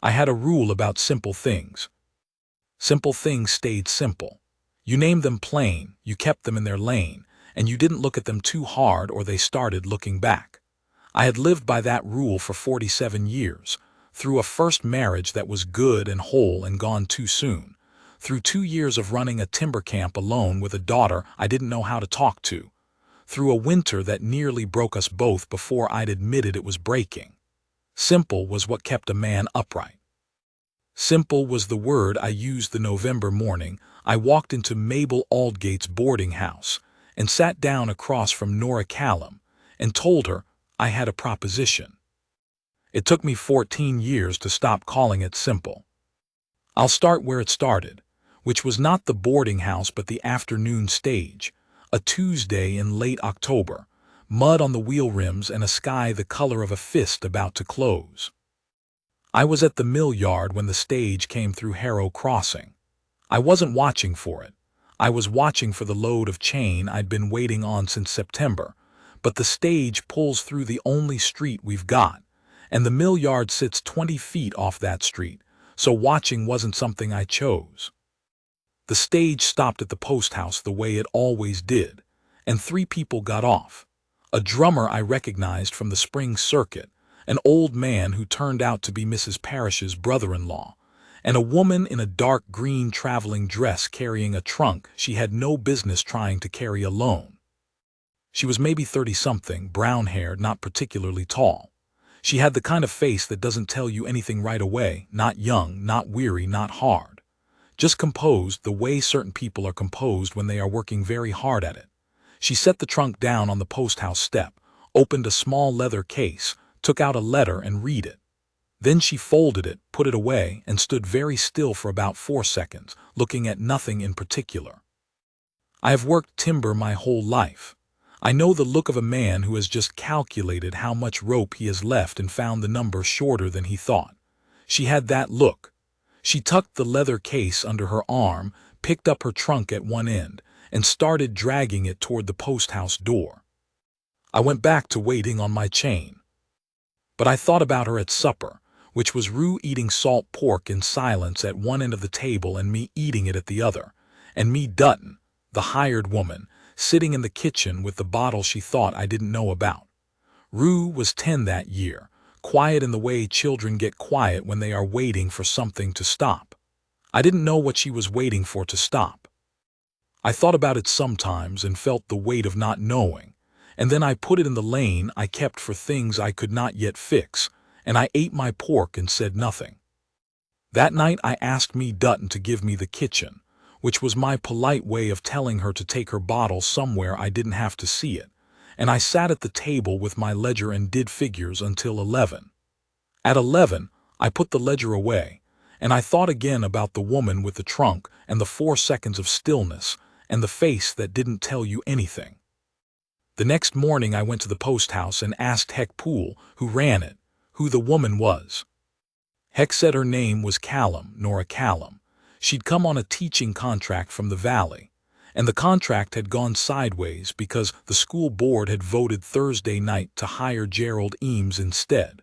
I had a rule about simple things. Simple things stayed simple. You named them plain, you kept them in their lane, and you didn't look at them too hard or they started looking back. I had lived by that rule for 47 years, through a first marriage that was good and whole and gone too soon, through 2 years of running a timber camp alone with a daughter I didn't know how to talk to, through a winter that nearly broke us both before I'd admitted it was breaking. Simple was what kept a man upright. Simple was the word I used the November morning I walked into Mabel Aldgate's boarding house and sat down across from Nora Callum and told her I had a proposition. It took me 14 years to stop calling it simple. I'll start where it started, which was not the boarding house but the afternoon stage, a Tuesday in late October, mud on the wheel rims and a sky the color of a fist about to close. I was at the mill yard when the stage came through Harrow Crossing. I wasn't watching for it. I was watching for the load of chain I'd been waiting on since September, but the stage pulls through the only street we've got, and the mill yard sits 20 feet off that street, so watching wasn't something I chose. The stage stopped at the post house the way it always did, and 3 people got off. A drummer I recognized from the spring circuit, an old man who turned out to be Mrs. Parrish's brother-in-law, and a woman in a dark green traveling dress carrying a trunk she had no business trying to carry alone. She was maybe 30-something, brown-haired, not particularly tall. She had the kind of face that doesn't tell you anything right away, not young, not weary, not hard. Just composed the way certain people are composed when they are working very hard at it. She set the trunk down on the post house step, opened a small leather case, took out a letter and read it. Then she folded it, put it away, and stood very still for about 4 seconds, looking at nothing in particular. I have worked timber my whole life. I know the look of a man who has just calculated how much rope he has left and found the number shorter than he thought. She had that look. She tucked the leather case under her arm, picked up her trunk at one end, and started dragging it toward the post house door. I went back to waiting on my chain. But I thought about her at supper, which was Rue eating salt pork in silence at one end of the table and me eating it at the other, and me Dutton, the hired woman, sitting in the kitchen with the bottle she thought I didn't know about. Rue was 10 that year, quiet in the way children get quiet when they are waiting for something to stop. I didn't know what she was waiting for to stop. I thought about it sometimes and felt the weight of not knowing, and then I put it in the lane I kept for things I could not yet fix, and I ate my pork and said nothing. That night I asked me Dutton to give me the kitchen, which was my polite way of telling her to take her bottle somewhere I didn't have to see it, and I sat at the table with my ledger and did figures until 11. At 11, I put the ledger away, and I thought again about the woman with the trunk and the 4 seconds of stillness and the face that didn't tell you anything. The next morning I went to the post house and asked Heck Poole, who ran it, who the woman was. Heck said her name was Callum, Nora Callum. She'd come on a teaching contract from the valley, and the contract had gone sideways because the school board had voted Thursday night to hire Gerald Eames instead,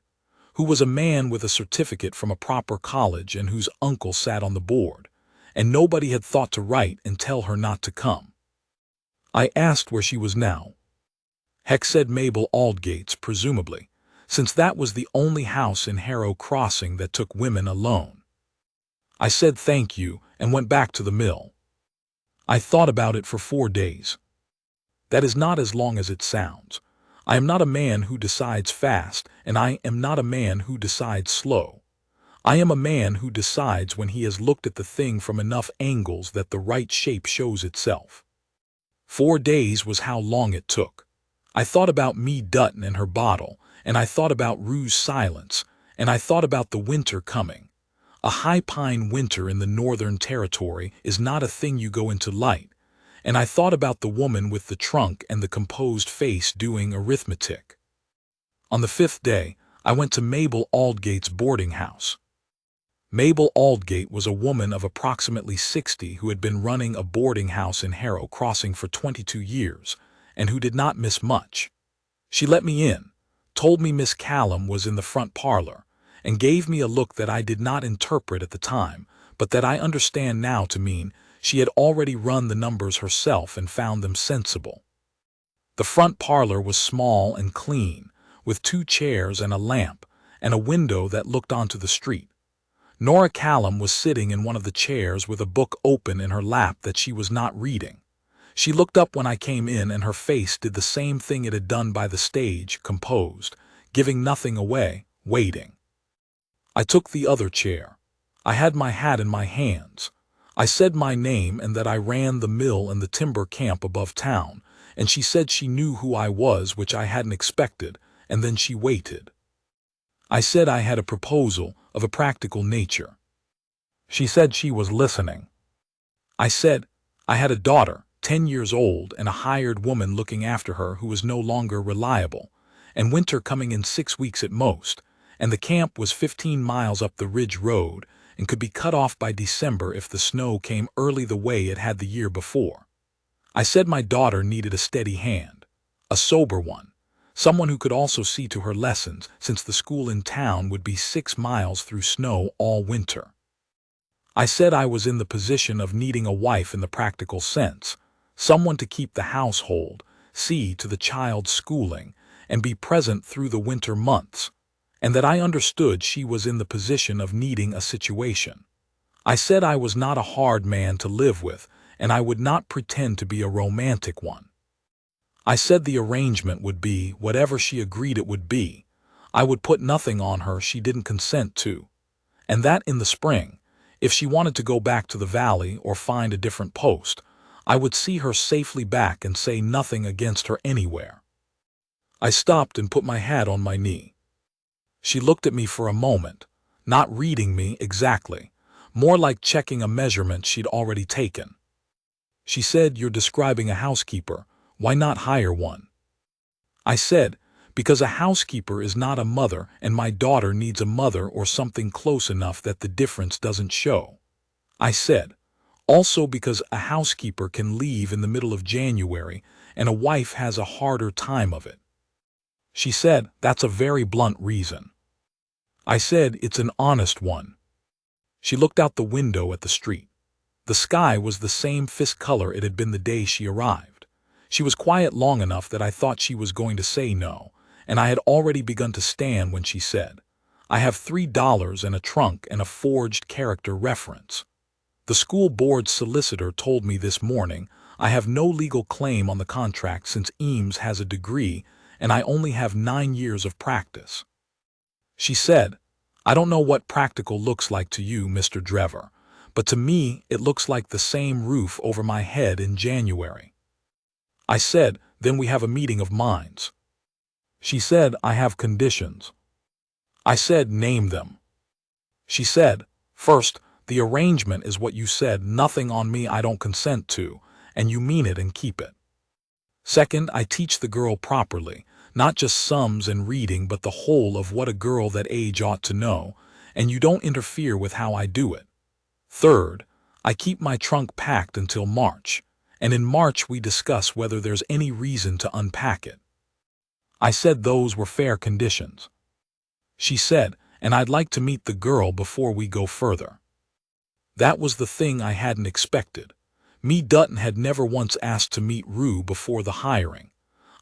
who was a man with a certificate from a proper college and whose uncle sat on the board, and nobody had thought to write and tell her not to come. I asked where she was now. Heck said Mabel Aldgate's, presumably, since that was the only house in Harrow Crossing that took women alone. I said thank you and went back to the mill. I thought about it for 4 days. That is not as long as it sounds. I am not a man who decides fast, and I am not a man who decides slow. I am a man who decides when he has looked at the thing from enough angles that the right shape shows itself. 4 days was how long it took. I thought about me Dutton and her bottle, and I thought about Rue's silence, and I thought about the winter coming. A high pine winter in the Northern Territory is not a thing you go into light, and I thought about the woman with the trunk and the composed face doing arithmetic. On the 5th day, I went to Mabel Aldgate's boarding house. Mabel Aldgate was a woman of approximately 60 who had been running a boarding house in Harrow Crossing for 22 years, and who did not miss much. She let me in, told me Miss Callum was in the front parlor, and gave me a look that I did not interpret at the time, but that I understand now to mean she had already run the numbers herself and found them sensible. The front parlor was small and clean, with 2 chairs and a lamp, and a window that looked onto the street. Nora Callum was sitting in one of the chairs with a book open in her lap that she was not reading. She looked up when I came in, and her face did the same thing it had done by the stage, composed, giving nothing away, waiting. I took the other chair. I had my hat in my hands. I said my name and that I ran the mill and the timber camp above town, and she said she knew who I was, which I hadn't expected, and then she waited. I said I had a proposal of a practical nature. She said she was listening. I said I had a daughter, 10 years old, and a hired woman looking after her who was no longer reliable, and winter coming in 6 weeks at most, and the camp was 15 miles up the ridge road and could be cut off by December if the snow came early the way it had the year before. I said my daughter needed a steady hand, a sober one, someone who could also see to her lessons, since the school in town would be 6 miles through snow all winter. I said I was in the position of needing a wife in the practical sense, someone to keep the household, see to the child's schooling, and be present through the winter months, and that I understood she was in the position of needing a situation. I said I was not a hard man to live with, and I would not pretend to be a romantic one. I said the arrangement would be whatever she agreed it would be. I would put nothing on her she didn't consent to, and that in the spring, if she wanted to go back to the valley or find a different post, I would see her safely back and say nothing against her anywhere. I stopped and put my hat on my knee. She looked at me for a moment, not reading me exactly, more like checking a measurement she'd already taken. She said, "You're describing a housekeeper. Why not hire one?" I said, "Because a housekeeper is not a mother, and my daughter needs a mother or something close enough that the difference doesn't show." I said, "Also because a housekeeper can leave in the middle of January, and a wife has a harder time of it." She said, "That's a very blunt reason." I said, "It's an honest one." She looked out the window at the street. The sky was the same fist color it had been the day she arrived. She was quiet long enough that I thought she was going to say no, and I had already begun to stand when she said, "I have $3 and a trunk and a forged character reference. The school board's solicitor told me this morning I have no legal claim on the contract since Eames has a degree and I only have 9 years of practice." She said, "I don't know what practical looks like to you, Mr. Drever, but to me it looks like the same roof over my head in January." I said, "Then we have a meeting of minds." She said, "I have conditions." I said, "Name them." She said, "First, the arrangement is what you said, nothing on me I don't consent to, and you mean it and keep it. Second, I teach the girl properly, not just sums and reading but the whole of what a girl that age ought to know, and you don't interfere with how I do it. Third, I keep my trunk packed until March, and in March we discuss whether there's any reason to unpack it." I said those were fair conditions. She said, "And I'd like to meet the girl before we go further." That was the thing I hadn't expected. Me Dutton had never once asked to meet Rue before the hiring.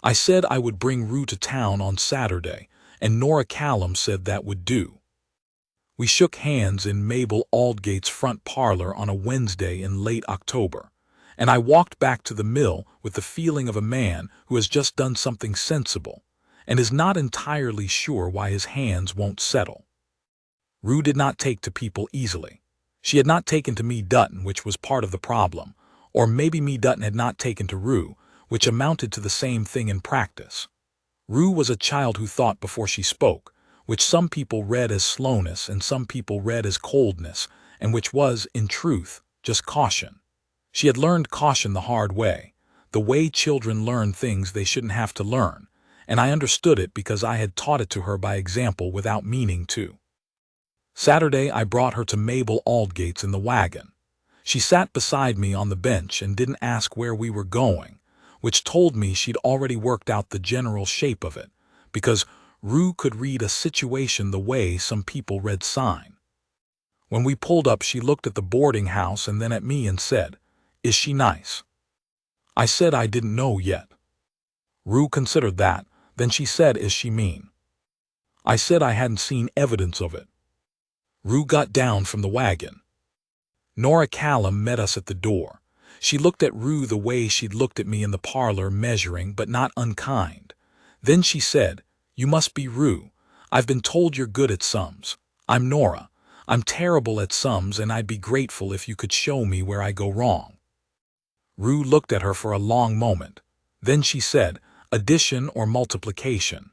I said I would bring Rue to town on Saturday, and Nora Callum said that would do. We shook hands in Mabel Aldgate's front parlor on a Wednesday in late October, and I walked back to the mill with the feeling of a man who has just done something sensible and is not entirely sure why his hands won't settle. Rue did not take to people easily. She had not taken to me Dutton, which was part of the problem, or maybe me Dutton had not taken to Rue, which amounted to the same thing in practice. Rue was a child who thought before she spoke, which some people read as slowness and some people read as coldness, and which was, in truth, just caution. She had learned caution the hard way, the way children learn things they shouldn't have to learn, and I understood it because I had taught it to her by example without meaning to. Saturday I brought her to Mabel Aldgate's in the wagon. She sat beside me on the bench and didn't ask where we were going, which told me she'd already worked out the general shape of it, because Rue could read a situation the way some people read sign. When we pulled up, she looked at the boarding house and then at me and said, "Is she nice?" I said I didn't know yet. Rue considered that, then she said, "Is she mean?" I said I hadn't seen evidence of it. Rue got down from the wagon. Nora Callum met us at the door. She looked at Rue the way she'd looked at me in the parlor, measuring but not unkind. Then she said, "You must be Rue. I've been told you're good at sums. I'm Nora. I'm terrible at sums, and I'd be grateful if you could show me where I go wrong." Rue looked at her for a long moment. Then she said, "Addition or multiplication?"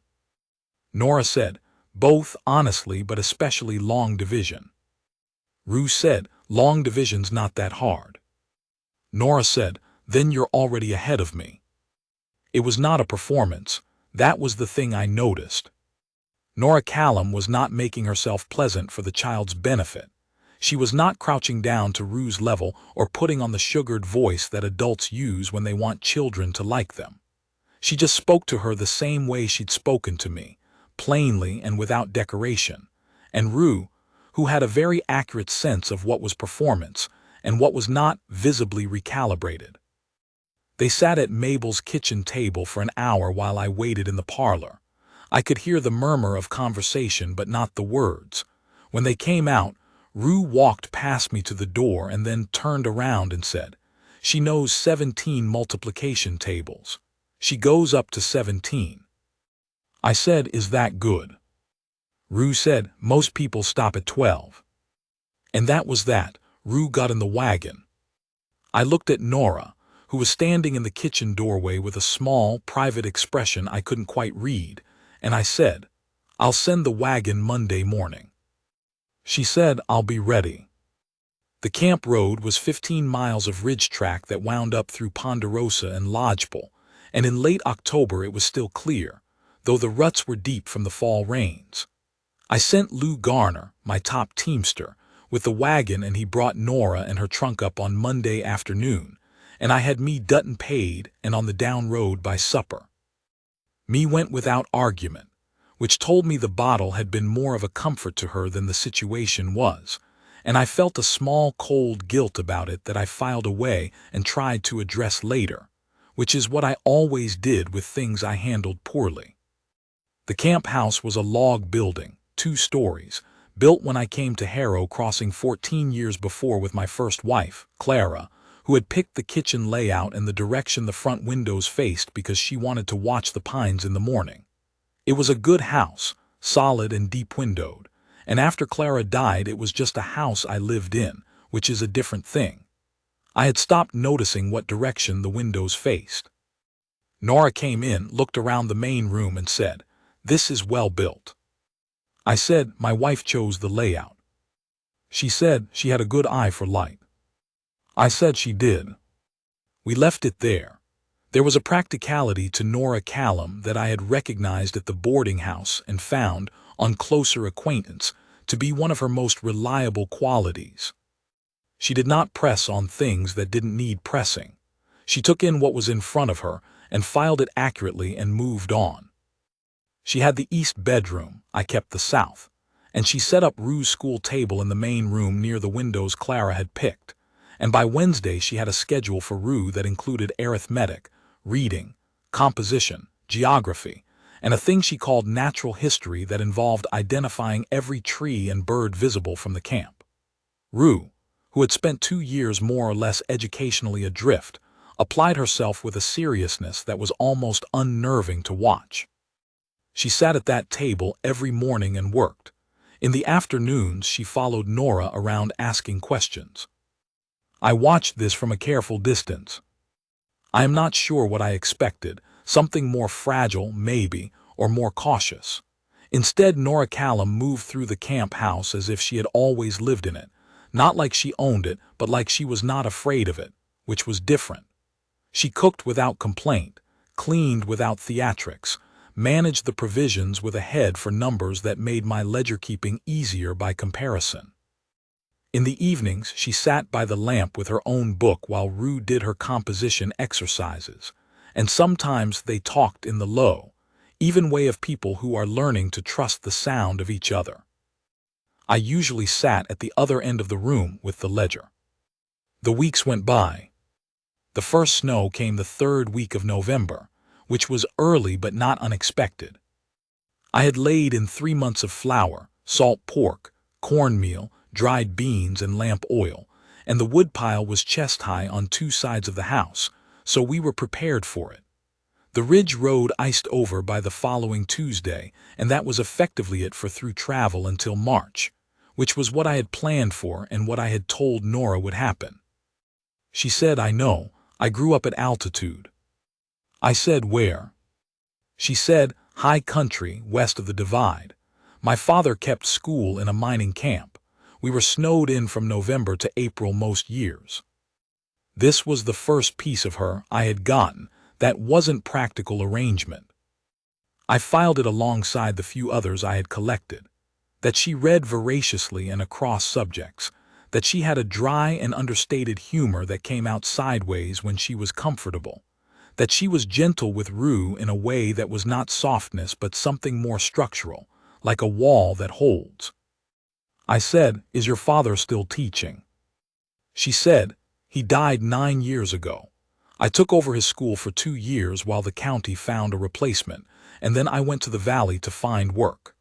Nora said, "Both, honestly, but especially long division." Rue said, "Long division's not that hard." Nora said, "Then you're already ahead of me." It was not a performance. That was the thing I noticed. Nora Callum was not making herself pleasant for the child's benefit. She was not crouching down to Rue's level or putting on the sugared voice that adults use when they want children to like them. She just spoke to her the same way she'd spoken to me, plainly and without decoration. And Rue, who had a very accurate sense of what was performance and what was not, visibly recalibrated. They sat at Mabel's kitchen table for an hour while I waited in the parlor. I could hear the murmur of conversation but not the words. When they came out, Rue walked past me to the door and then turned around and said, "She knows 17 multiplication tables. She goes up to 17. I said, "Is that good?" Rue said, "Most people stop at 12. And that was that. Rue got in the wagon. I looked at Nora, who was standing in the kitchen doorway with a small, private expression I couldn't quite read, and I said, "I'll send the wagon Monday morning." She said, "I'll be ready." The camp road was 15 miles of ridge track that wound up through Ponderosa and Lodgepole, and in late October it was still clear, though the ruts were deep from the fall rains. I sent Lou Garner, my top teamster, with the wagon, and he brought Nora and her trunk up on Monday afternoon, and I had me Dutton paid and on the down road by supper. Me went without argument, which told me the bottle had been more of a comfort to her than the situation was, and I felt a small cold guilt about it that I filed away and tried to address later, which is what I always did with things I handled poorly. The camp house was a log building, 2 stories, built when I came to Harrow Crossing 14 years before with my first wife, Clara, who had picked the kitchen layout and the direction the front windows faced because she wanted to watch the pines in the morning. It was a good house, solid and deep-windowed, and after Clara died it was just a house I lived in, which is a different thing. I had stopped noticing what direction the windows faced. Nora came in, looked around the main room and said, "This is well built." I said, "My wife chose the layout." She said she had a good eye for light. I said she did. We left it there. There was a practicality to Nora Callum that I had recognized at the boarding house and found, on closer acquaintance, to be one of her most reliable qualities. She did not press on things that didn't need pressing. She took in what was in front of her and filed it accurately and moved on. She had the east bedroom, I kept the south, and she set up Rue's school table in the main room near the windows Clara had picked, and by Wednesday she had a schedule for Rue that included arithmetic, reading, composition, geography, and a thing she called natural history that involved identifying every tree and bird visible from the camp. Rue, who had spent 2 years more or less educationally adrift, applied herself with a seriousness that was almost unnerving to watch. She sat at that table every morning and worked. In the afternoons she followed Nora around asking questions. I watched this from a careful distance. I am not sure what I expected, something more fragile, maybe, or more cautious. Instead, Nora Callum moved through the camp house as if she had always lived in it, not like she owned it, but like she was not afraid of it, which was different. She cooked without complaint, cleaned without theatrics, managed the provisions with a head for numbers that made my ledger-keeping easier by comparison. In the evenings, she sat by the lamp with her own book while Rue did her composition exercises, and sometimes they talked in the low, even way of people who are learning to trust the sound of each other. I usually sat at the other end of the room with the ledger. The weeks went by. The first snow came the third week of November, which was early but not unexpected. I had laid in 3 months of flour, salt pork, cornmeal, dried beans, and lamp oil, and the woodpile was chest-high on 2 sides of the house, so we were prepared for it. The ridge road iced over by the following Tuesday, and that was effectively it for through travel until March, which was what I had planned for and what I had told Nora would happen. She said, "I know, I grew up at altitude." I said, "Where?" She said, "High country, west of the divide. My father kept school in a mining camp. We were snowed in from November to April most years." This was the first piece of her I had gotten that wasn't practical arrangement. I filed it alongside the few others I had collected. That she read voraciously and across subjects. That she had a dry and understated humor that came out sideways when she was comfortable. That she was gentle with Rue in a way that was not softness but something more structural, like a wall that holds. I said, "Is your father still teaching?" She said, "He died 9 years ago. I took over his school for 2 years while the county found a replacement, and then I went to the valley to find work."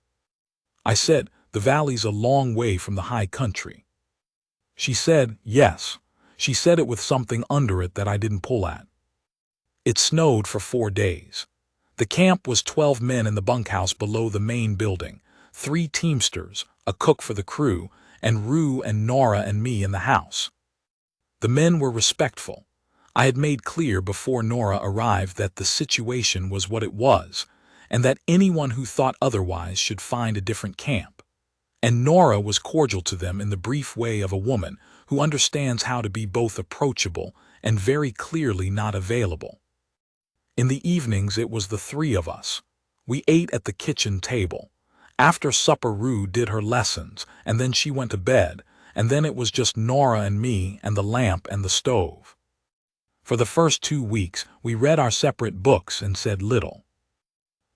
I said, "The valley's a long way from the high country." She said, "Yes." She said it with something under it that I didn't pull at. It snowed for 4 days. The camp was 12 men in the bunkhouse below the main building, 3 teamsters, a cook for the crew, and Rue and Nora and me in the house. The men were respectful. I had made clear before Nora arrived that the situation was what it was, and that anyone who thought otherwise should find a different camp. And Nora was cordial to them in the brief way of a woman who understands how to be both approachable and very clearly not available. In the evenings it was the 3 of us. We ate at the kitchen table. After supper Rue did her lessons, and then she went to bed, and then it was just Nora and me and the lamp and the stove. For the first 2 weeks we read our separate books and said little.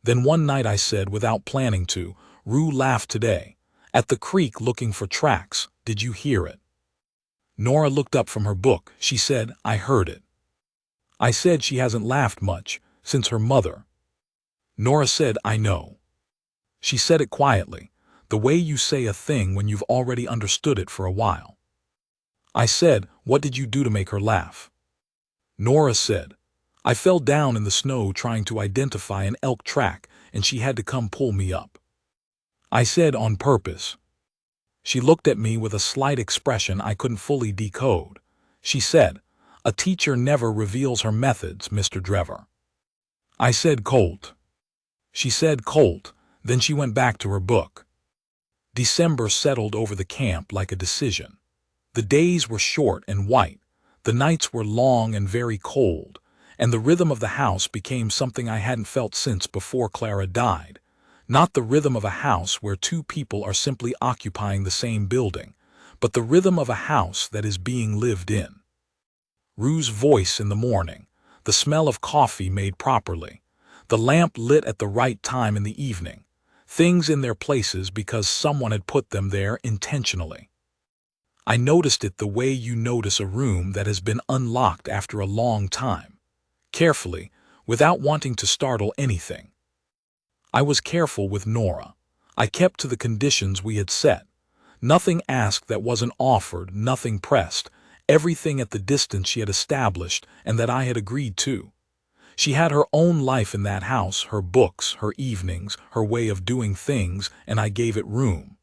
Then one night I said, without planning to, "Rue laughed today. At the creek looking for tracks. Did you hear it?" Nora looked up from her book. She said, "I heard it." I said, "She hasn't laughed much since her mother." Nora said, "I know." She said it quietly, the way you say a thing when you've already understood it for a while. I said, "What did you do to make her laugh?" Nora said, "I fell down in the snow trying to identify an elk track and she had to come pull me up." I said, "On purpose?" She looked at me with a slight expression I couldn't fully decode. She said, "A teacher never reveals her methods, Mr. Drever." I said, "Colt." She said, "Colt." Then she went back to her book. December settled over the camp like a decision. The days were short and white, the nights were long and very cold, and the rhythm of the house became something I hadn't felt since before Clara died. Not the rhythm of a house where 2 people are simply occupying the same building, but the rhythm of a house that is being lived in. Rue's voice in the morning, the smell of coffee made properly, the lamp lit at the right time in the evening, things in their places because someone had put them there intentionally. I noticed it the way you notice a room that has been unlocked after a long time, carefully, without wanting to startle anything. I was careful with Nora. I kept to the conditions we had set. Nothing asked that wasn't offered, nothing pressed, everything at the distance she had established and that I had agreed to. She had her own life in that house, her books, her evenings, her way of doing things, and I gave it room.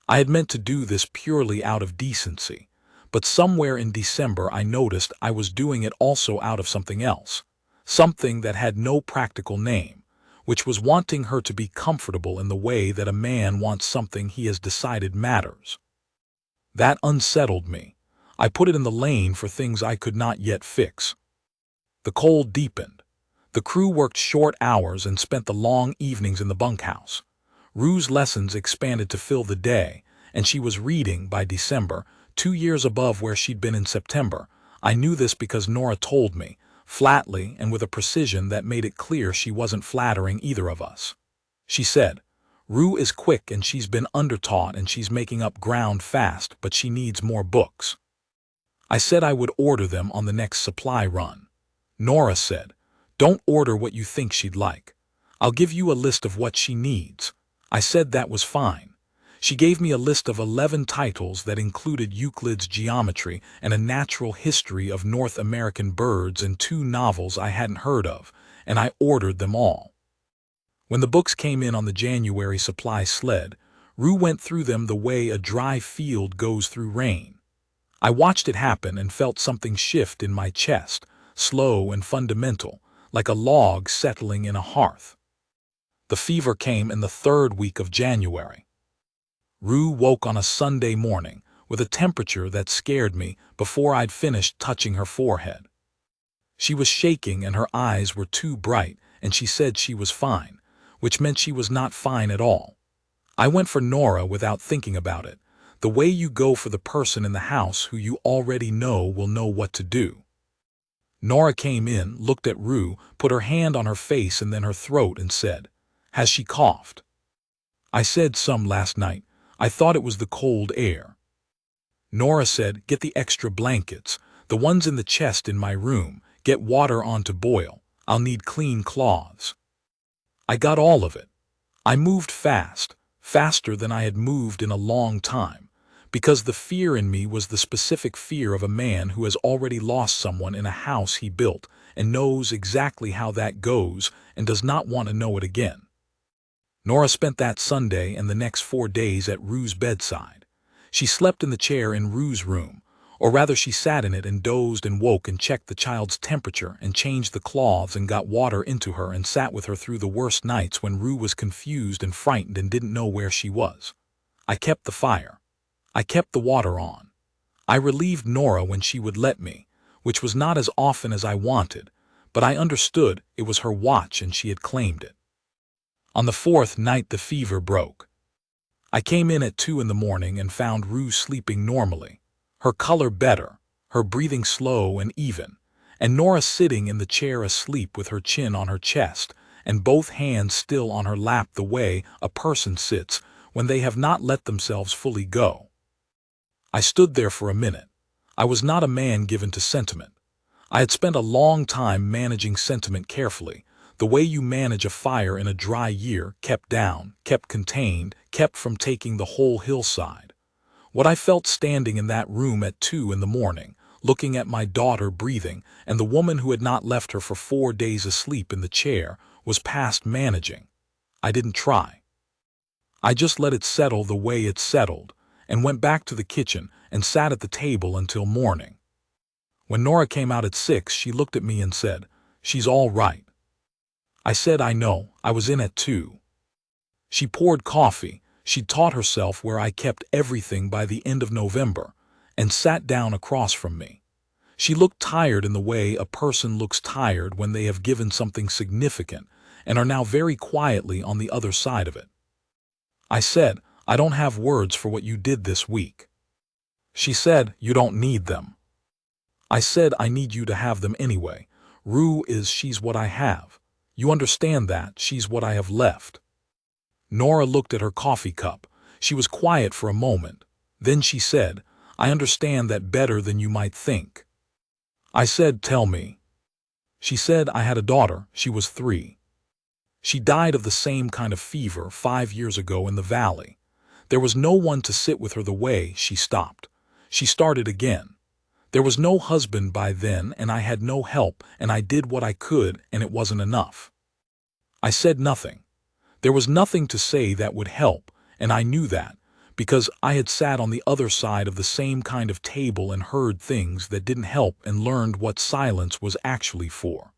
I had meant to do this purely out of decency, but somewhere in December I noticed I was doing it also out of something else, something that had no practical name, which was wanting her to be comfortable in the way that a man wants something he has decided matters. That unsettled me. I put it in the lane for things I could not yet fix. The cold deepened. The crew worked short hours and spent the long evenings in the bunkhouse. Rue's lessons expanded to fill the day, and she was reading, by December, 2 years above where she'd been in September. I knew this because Nora told me, flatly and with a precision that made it clear she wasn't flattering either of us. She said, "Rue is quick and she's been undertaught and she's making up ground fast, but she needs more books." I said I would order them on the next supply run. Nora said, "Don't order what you think she'd like. I'll give you a list of what she needs." I said that was fine. She gave me a list of 11 titles that included Euclid's Geometry and a natural history of North American birds and 2 novels I hadn't heard of, and I ordered them all. When the books came in on the January supply sled, Rue went through them the way a dry field goes through rain. I watched it happen and felt something shift in my chest, slow and fundamental, like a log settling in a hearth. The fever came in the 3rd week of January. Rue woke on a Sunday morning with a temperature that scared me before I'd finished touching her forehead. She was shaking and her eyes were too bright, and she said she was fine, which meant she was not fine at all. I went for Nora without thinking about it, the way you go for the person in the house who you already know will know what to do. Nora came in, looked at Rue, put her hand on her face and then her throat and said, "Has she coughed?" I said, "Some last night. I thought it was the cold air." Nora said, "Get the extra blankets, the ones in the chest in my room, get water on to boil. I'll need clean cloths." I got all of it. I moved fast, faster than I had moved in a long time, because the fear in me was the specific fear of a man who has already lost someone in a house he built and knows exactly how that goes and does not want to know it again. Nora spent that Sunday and the next 4 days at Rue's bedside. She slept in the chair in Rue's room, or rather she sat in it and dozed and woke and checked the child's temperature and changed the cloths and got water into her and sat with her through the worst nights when Rue was confused and frightened and didn't know where she was. I kept the fire. I kept the water on. I relieved Nora when she would let me, which was not as often as I wanted, but I understood it was her watch and she had claimed it. On the 4th night the fever broke. I came in at 2 in the morning and found Rue sleeping normally, her color better, her breathing slow and even, and Nora sitting in the chair asleep with her chin on her chest and both hands still on her lap the way a person sits when they have not let themselves fully go. I stood there for a minute. I was not a man given to sentiment. I had spent a long time managing sentiment carefully, the way you manage a fire in a dry year, kept down, kept contained, kept from taking the whole hillside. What I felt standing in that room at 2 in the morning, looking at my daughter breathing, and the woman who had not left her for 4 days asleep in the chair, was past managing. I didn't try. I just let it settle the way it settled, and went back to the kitchen and sat at the table until morning. When Nora came out at 6, she looked at me and said, "She's all right." I said, "I know, I was in at 2. She poured coffee, she'd taught herself where I kept everything by the end of November, and sat down across from me. She looked tired in the way a person looks tired when they have given something significant and are now very quietly on the other side of it. I said, "I don't have words for what you did this week." She said, "You don't need them." I said, "I need you to have them anyway. She's what I have. You understand that, she's what I have left." Nora looked at her coffee cup. She was quiet for a moment. Then she said, "I understand that better than you might think." I said, "Tell me." She said, "I had a daughter, she was 3. She died of the same kind of fever 5 years ago in the valley. There was no one to sit with her the way she stopped. She started again. There was no husband by then and I had no help and I did what I could and it wasn't enough." I said nothing. There was nothing to say that would help, and I knew that, because I had sat on the other side of the same kind of table and heard things that didn't help and learned what silence was actually for.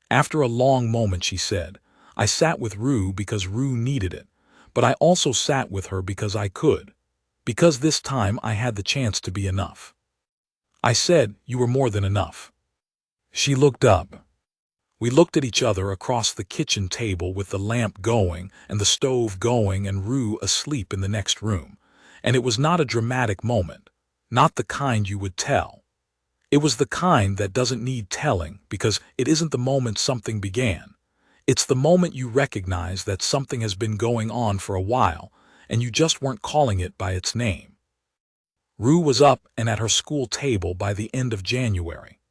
After a long moment she said, "I sat with Rue because Rue needed it, but I also sat with her because I could, because this time I had the chance to be enough." I said, "You were more than enough." She looked up. We looked at each other across the kitchen table with the lamp going and the stove going and Rue asleep in the next room, and it was not a dramatic moment, not the kind you would tell. It was the kind that doesn't need telling because it isn't the moment something began. It's the moment you recognize that something has been going on for a while and you just weren't calling it by its name. Rue was up and at her school table by the end of January.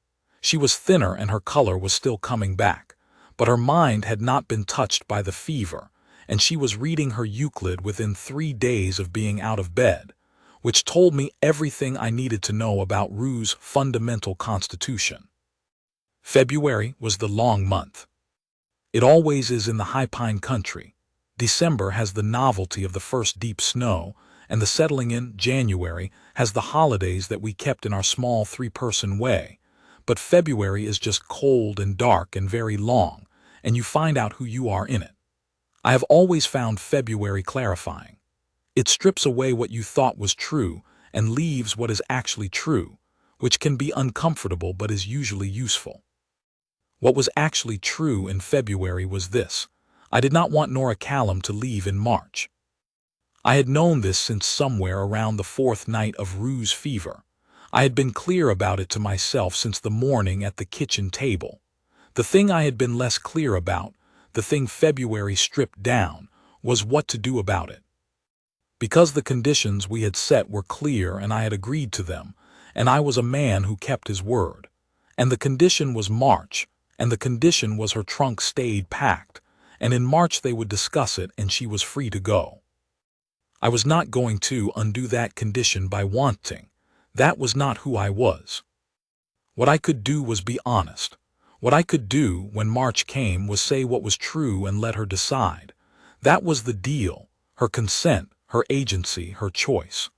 She was thinner and her color was still coming back, but her mind had not been touched by the fever, and she was reading her Euclid within 3 days of being out of bed, which told me everything I needed to know about Rue's fundamental constitution. February was the long month. It always is in the high pine country. December has the novelty of the first deep snow, and the settling in January has the holidays that we kept in our small 3-person way. But February is just cold and dark and very long, and you find out who you are in it. I have always found February clarifying. It strips away what you thought was true and leaves what is actually true, which can be uncomfortable but is usually useful. What was actually true in February was this: I did not want Nora Callum to leave in March. I had known this since somewhere around the 4th night of Rue's fever. I had been clear about it to myself since the morning at the kitchen table. The thing I had been less clear about, the thing February stripped down, was what to do about it. Because the conditions we had set were clear and I had agreed to them, and I was a man who kept his word. And the condition was March, and the condition was her trunk stayed packed, and in March they would discuss it and she was free to go. I was not going to undo that condition by wanting. That was not who I was. What I could do was be honest. What I could do when March came was say what was true and let her decide. That was the deal, her consent, her agency, her choice.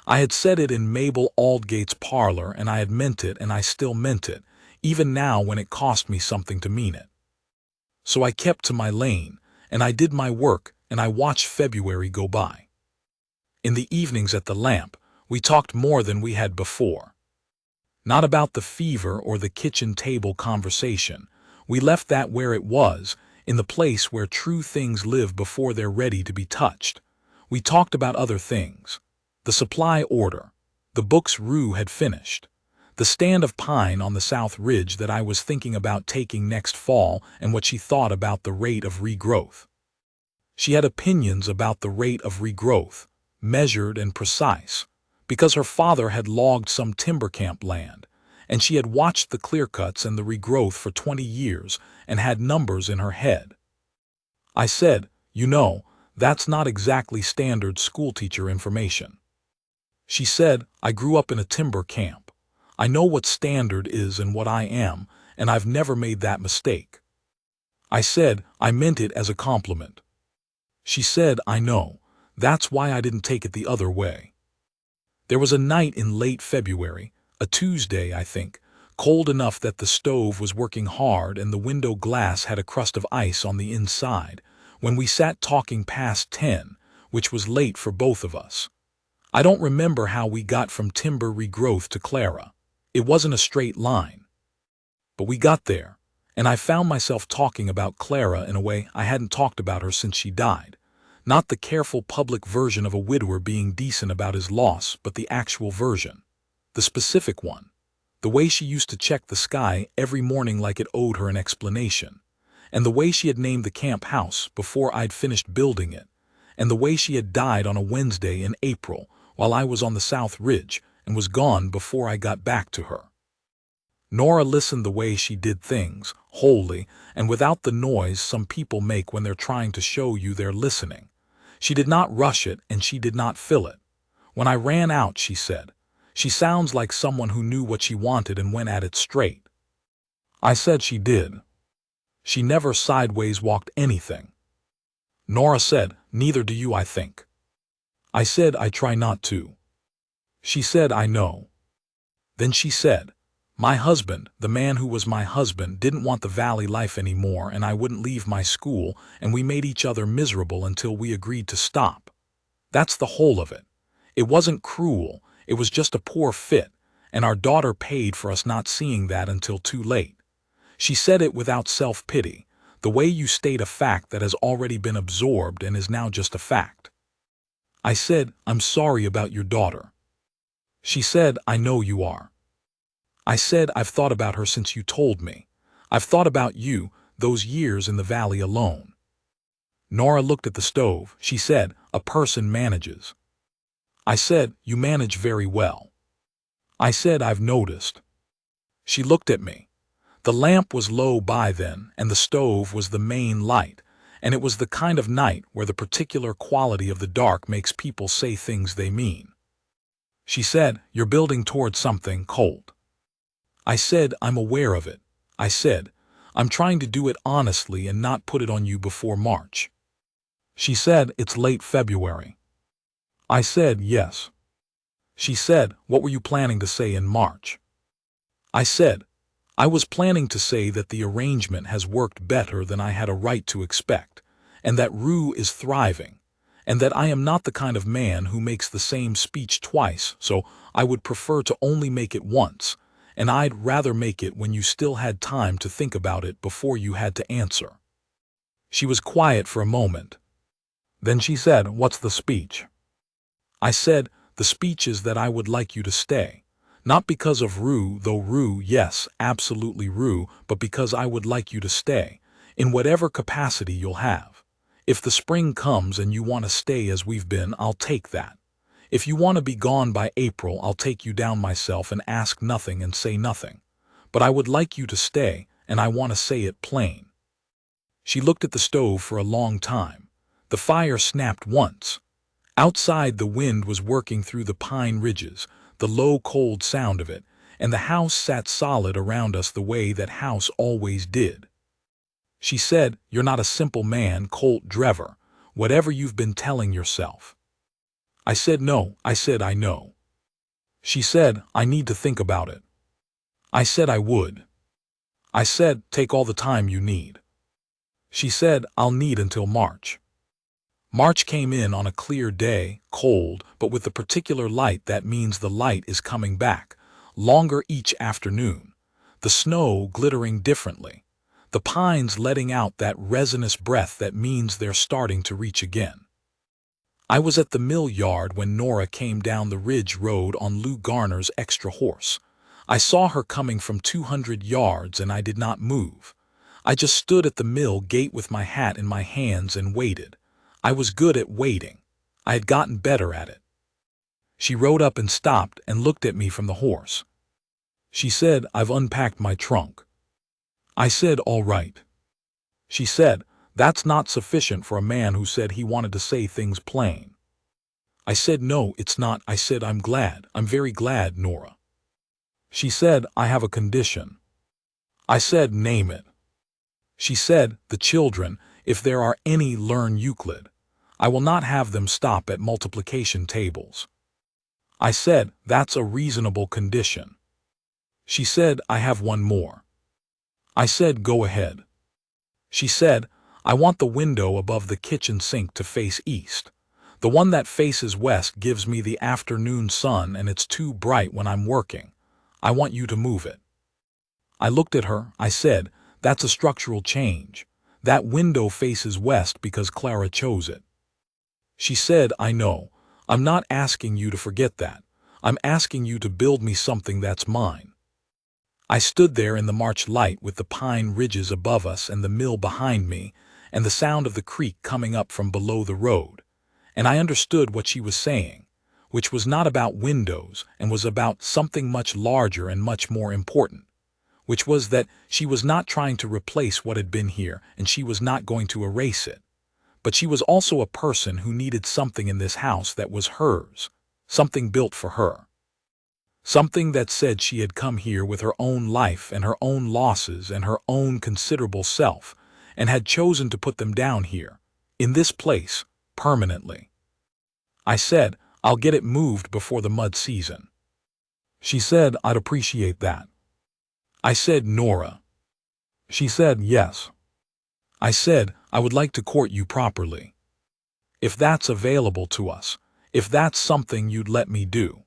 I had said it in Mabel Aldgate's parlor and I had meant it and I still meant it, even now when it cost me something to mean it. So I kept to my lane, and I did my work and I watched February go by. In the evenings at the lamp, we talked more than we had before. Not about the fever or the kitchen table conversation. We left that where it was, in the place where true things live before they're ready to be touched. We talked about other things. The supply order, the books Rue had finished, the stand of pine on the South Ridge that I was thinking about taking next fall, and what she thought about the rate of regrowth. She had opinions about the rate of regrowth, measured and precise, because her father had logged some timber camp land, and she had watched the clear-cuts and the regrowth for 20 years and had numbers in her head. I said, you know, that's not exactly standard schoolteacher information. She said, I grew up in a timber camp. I know what standard is and what I am, and I've never made that mistake. I said, I meant it as a compliment. She said, I know. That's why I didn't take it the other way. There was a night in late February, a Tuesday, I think, cold enough that the stove was working hard and the window glass had a crust of ice on the inside, when we sat talking past 10, which was late for both of us. I don't remember how we got from timber regrowth to Clara. It wasn't a straight line. But we got there, and I found myself talking about Clara in a way I hadn't talked about her since she died. Not the careful public version of a widower being decent about his loss, but the actual version. The specific one. The way she used to check the sky every morning like it owed her an explanation. And the way she had named the camp house before I'd finished building it. And the way she had died on a Wednesday in April while I was on the South Ridge and was gone before I got back to her. Nora listened the way she did things, wholly, and without the noise some people make when they're trying to show you they're listening. She did not rush it and she did not fill it. When I ran out, she said, she sounds like someone who knew what she wanted and went at it straight. I said she did. She never sideways walked anything. Nora said, neither do you, I think. I said, I try not to. She said, I know. Then she said, my husband, the man who was my husband, didn't want the valley life anymore and I wouldn't leave my school and we made each other miserable until we agreed to stop. That's the whole of it. It wasn't cruel, it was just a poor fit, and our daughter paid for us not seeing that until too late. She said it without self-pity, the way you state a fact that has already been absorbed and is now just a fact. I said, I'm sorry about your daughter. She said, I know you are. I said, I've thought about her since you told me. I've thought about you, those years in the valley alone. Nora looked at the stove. She said, a person manages. I said, you manage very well. I said, I've noticed. She looked at me. The lamp was low by then, and the stove was the main light, and it was the kind of night where the particular quality of the dark makes people say things they mean. She said, you're building toward something, Colt. I said, I'm aware of it. I said, I'm trying to do it honestly and not put it on you before March. She said, it's late February. I said, yes. She said, what were you planning to say in March? I said, I was planning to say that the arrangement has worked better than I had a right to expect, and that Rue is thriving, and that I am not the kind of man who makes the same speech twice, so I would prefer to only make it once, and I'd rather make it when you still had time to think about it before you had to answer. She was quiet for a moment. Then she said, what's the speech? I said, the speech is that I would like you to stay. Not because of Rue, though Rue, yes, absolutely Rue, but because I would like you to stay, in whatever capacity you'll have. If the spring comes and you want to stay as we've been, I'll take that. If you want to be gone by April, I'll take you down myself and ask nothing and say nothing. But I would like you to stay, and I want to say it plain. She looked at the stove for a long time. The fire snapped once. Outside, the wind was working through the pine ridges, the low, cold sound of it, and the house sat solid around us the way that house always did. She said, you're not a simple man, Colt Drever, whatever you've been telling yourself. I said, no. I said, I know. She said, I need to think about it. I said I would. I said, take all the time you need. She said, I'll need until March. March came in on a clear day, cold, but with the particular light that means the light is coming back, longer each afternoon, the snow glittering differently, the pines letting out that resinous breath that means they're starting to reach again. I was at the mill yard when Nora came down the ridge road on Lou Garner's extra horse. I saw her coming from 200 yards and I did not move. I just stood at the mill gate with my hat in my hands and waited. I was good at waiting. I had gotten better at it. She rode up and stopped and looked at me from the horse. She said, I've unpacked my trunk. I said, all right. She said, that's not sufficient for a man who said he wanted to say things plain. I said, no, it's not. I said, I'm glad. I'm very glad, Nora. She said, I have a condition. I said, name it. She said, the children, if there are any, learn Euclid. I will not have them stop at multiplication tables. I said, that's a reasonable condition. She said, I have one more. I said, go ahead. She said, I want the window above the kitchen sink to face east. The one that faces west gives me the afternoon sun and it's too bright when I'm working. I want you to move it. I looked at her. I said, that's a structural change. That window faces west because Clara chose it. She said, I know. I'm not asking you to forget that. I'm asking you to build me something that's mine. I stood there in the March light with the pine ridges above us and the mill behind me and the sound of the creek coming up from below the road, and I understood what she was saying, which was not about windows and was about something much larger and much more important, which was that she was not trying to replace what had been here and she was not going to erase it. But she was also a person who needed something in this house that was hers, something built for her. Something that said she had come here with her own life and her own losses and her own considerable self, and had chosen to put them down here, in this place, permanently. I said, I'll get it moved before the mud season. She said, I'd appreciate that. I said, Nora. She said, yes. I said, I would like to court you properly. If that's available to us, if that's something you'd let me do.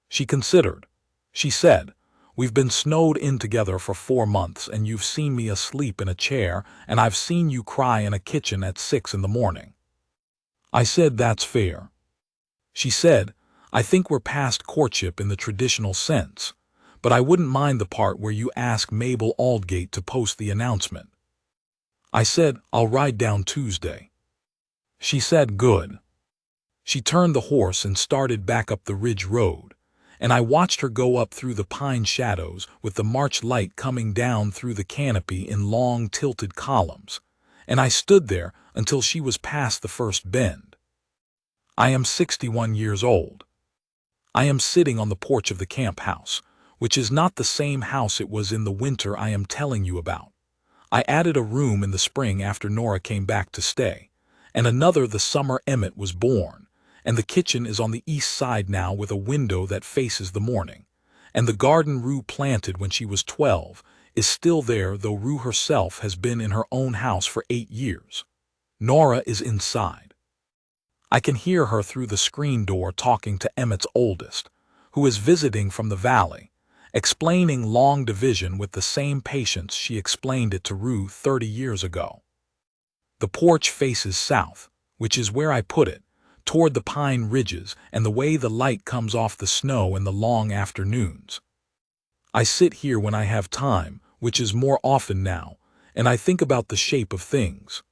She considered. She said, we've been snowed in together for 4 months and you've seen me asleep in a chair and I've seen you cry in a kitchen at 6 in the morning. I said, that's fair. She said, I think we're past courtship in the traditional sense, but I wouldn't mind the part where you ask Mabel Aldgate to post the announcement." I said, "I'll ride down Tuesday." She said, "Good." She turned the horse and started back up the ridge road, and I watched her go up through the pine shadows with the March light coming down through the canopy in long tilted columns, and I stood there until she was past the first bend. I am 61 years old. I am sitting on the porch of the camp house, which is not the same house it was in the winter I am telling you about. I added a room in the spring after Nora came back to stay, and another the summer Emmett was born, and the kitchen is on the east side now with a window that faces the morning, and the garden Rue planted when she was 12 is still there, though Rue herself has been in her own house for 8 years. Nora is inside. I can hear her through the screen door talking to Emmett's oldest, who is visiting from the valley, explaining long division with the same patience she explained it to Rue 30 years ago. The porch faces south, which is where I put it, toward the pine ridges and the way the light comes off the snow in the long afternoons. I sit here when I have time, which is more often now, and I think about the shape of things.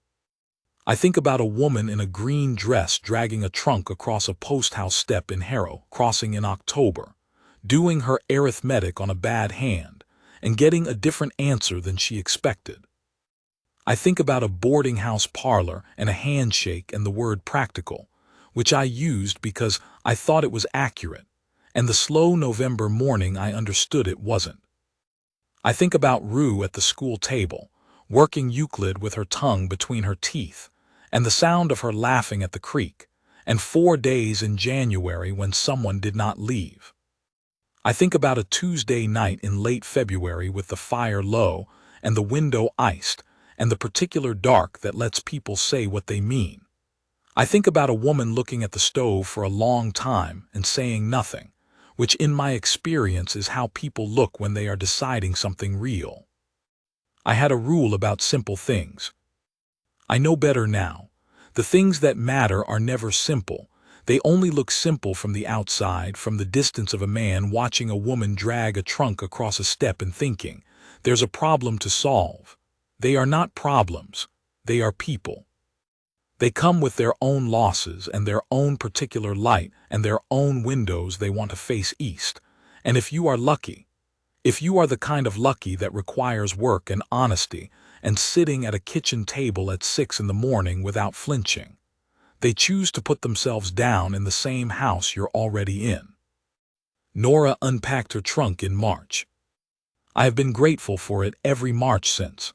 I think about a woman in a green dress dragging a trunk across a post-house step in Harrow Crossing in October, doing her arithmetic on a bad hand, and getting a different answer than she expected. I think about a boarding house parlor and a handshake and the word practical, which I used because I thought it was accurate, and the slow November morning I understood it wasn't. I think about Rue at the school table, working Euclid with her tongue between her teeth, and the sound of her laughing at the creek, and 4 days in January when someone did not leave. I think about a Tuesday night in late February with the fire low and the window iced, and the particular dark that lets people say what they mean. I think about a woman looking at the stove for a long time and saying nothing, which in my experience is how people look when they are deciding something real. I had a rule about simple things. I know better now. The things that matter are never simple. They only look simple from the outside, from the distance of a man watching a woman drag a trunk across a step and thinking, there's a problem to solve. They are not problems. They are people. They come with their own losses and their own particular light and their own windows they want to face east. And if you are lucky, if you are the kind of lucky that requires work and honesty and sitting at a kitchen table at 6 in the morning without flinching, they choose to put themselves down in the same house you're already in. Nora unpacked her trunk in March. I have been grateful for it every March since.